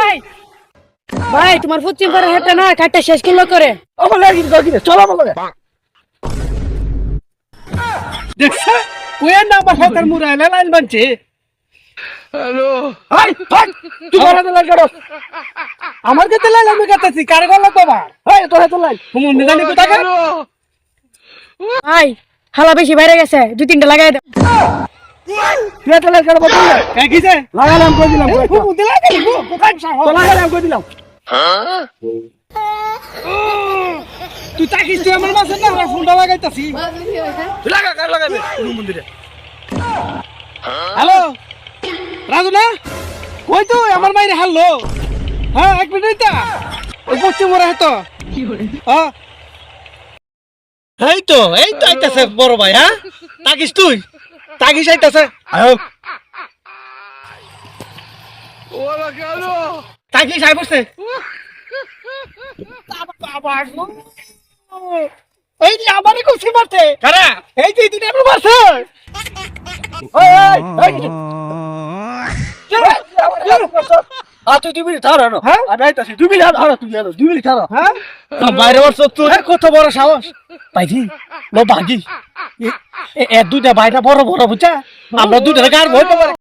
ভাই ভাই তোমার পশ্চিম পাড়া হেঁটে না কাটটা শেষ করলো করে আমার লাগে কি চলো আমার লাগে দেখছ কোয়ের না আমার হাতের মুড়া লাইন বানছে হাই হাই তুই বড় তো লাগে আমার কাছে লাইন আমি কাটাছি কার গলা তো বা হাই তো হাই তো লাই হুম নিদানি কোথায় ভাই হালা বেশি বাইরে গেছে 2-3টা লাগাই দাও তুই তো লাগে বল কাই কিছে লাগালাম কই দিলাম হুম দিলাই দিলি কোথায় তো লাগালাম কই দিলাম তুই তাকিস তুই আমার মাঝে না আমার ফোনটা লাগাইতাছি লাগা কার লাগাবে কোন মন্দিরে হ্যালো রাজু না কই তুই আমার মাইরে হারলো হ্যাঁ 1 মিনিট এটা ওই পশ্চিম মোড়ে হেতো হ্যাঁ এই তো আইতাছে বড় ভাই হ্যাঁ তাকিস তুই তাকিস আইতাছে আয়ো ওলা কেন তাকিস আই বসে এই যে আমারে কুচি মারতে কারা এই যে দুটো আমরা মারছে এই তুই 2 মিনিট থারা না হ্যাঁ? আমি আইতাছি 2 মিনিট থারা তুই 2 মিনিট থারা হ্যাঁ বাইরে বসছ তুই কত বড় সাহস পাইছি লো বাগি এ দুইটা বাইটা বড় বড় বুঝা আমরা দুইটা গার ভয় পাবো